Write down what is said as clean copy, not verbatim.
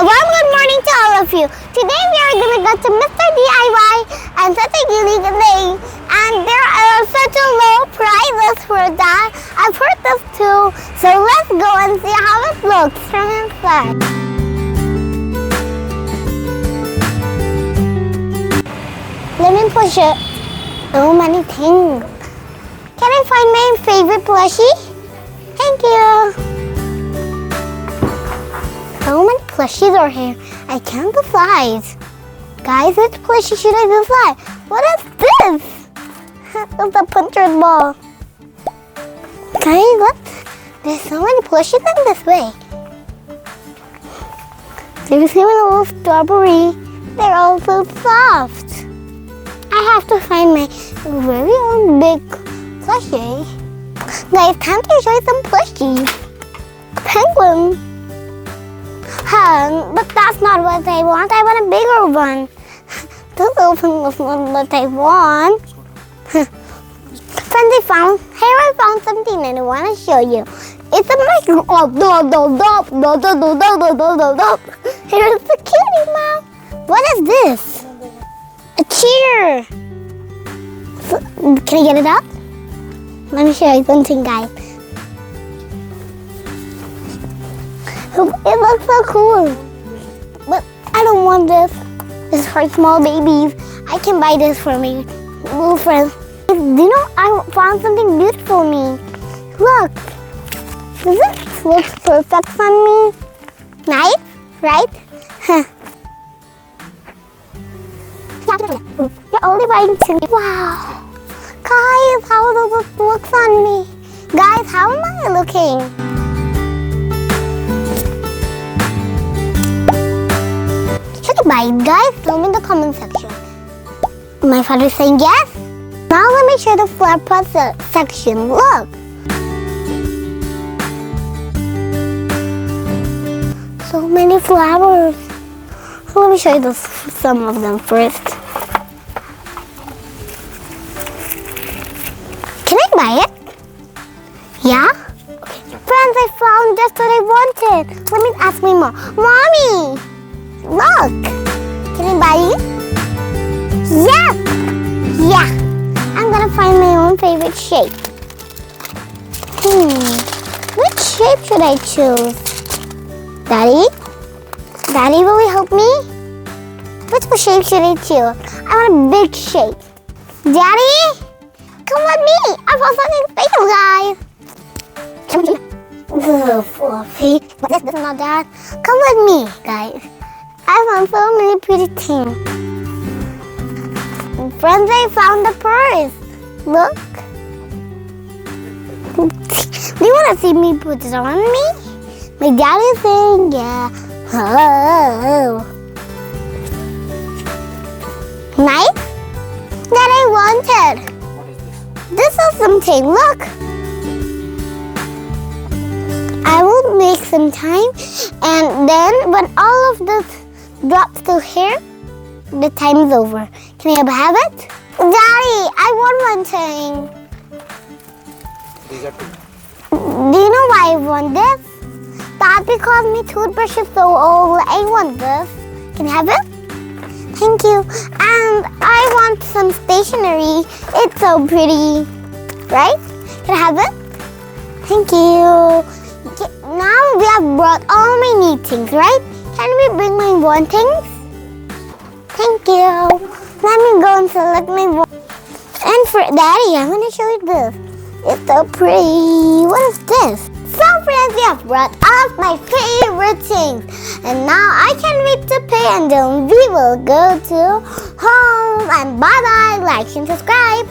warm good morning to all of you. Today we are going to go to Mr. DIY and such a unique thing. And there are such a low prices for that. I've heard this too. So let's go and see how it looks from inside. Let me push it. So many things. Can I find my favorite plushie? Thank you. So many plushies are here. I can't decide. Guys, which plushie should I decide? What is this? It's a puncher's ball. Guys, look. There's so many plushies in this way. There's even a little strawberry. They're all so soft. I have to find my very own big plushie. Guys, time to show you some plushies. Penguin. But that's not what I want. I want a bigger one. This little thing was not what I want. Friends, I found something and I want to show you. It's a microscope. Here's the kitty, Mom. What is this? A chair. Can I get it out? Let me show you something, guys. It looks so cool. But I don't want this. This is for small babies. I can buy this for my little friends. Do you know, I found something beautiful for me. Look. Does this look perfect on me? Nice, right? You're only buying to me. Wow. Guys, how does this look on me? Guys, how am I looking? Should I buy it, guys? Tell me in the comment section. My father's saying yes. Now let me show the flower pot section. Look. So many flowers. Let me show you some of them first. Can I buy it? Yeah? Okay. Friends, I found just what I wanted. Let me ask my mom. Mommy! Look! Can I buy it? Yes! Yeah! I'm gonna find my own favorite shape. Which shape should I choose? Daddy? Daddy, will you help me? Which shape should I choose? I want a big shape. Daddy? Come with me! I found something special, guys! This is a little fluffy. But this is not that. Come with me, guys. I found so many pretty things. Friends, I found the purse. Look. Do you want to see me put it on me? My dad is saying yeah. Oh. Nice? That I wanted. What is this? This is something. Look. I will make some time, and then when all of this drops to here, the time is over. Can I have it? Daddy, I want one thing. These are two. Do you know why I want this? That's because my toothbrush is so old. I want this. Can I have it? Thank you. And I want some stationery. It's so pretty. Right? Can I have it? Thank you. Now we have brought all my need things, right? Can we bring my want things? Thank you. Let me go and select my want. And for Daddy, I'm going to show you this. It's so pretty. What is this? So friends, we have brought all of my favorite things. And now I can't wait to pay, and then we will go to home. And bye-bye. Like and subscribe.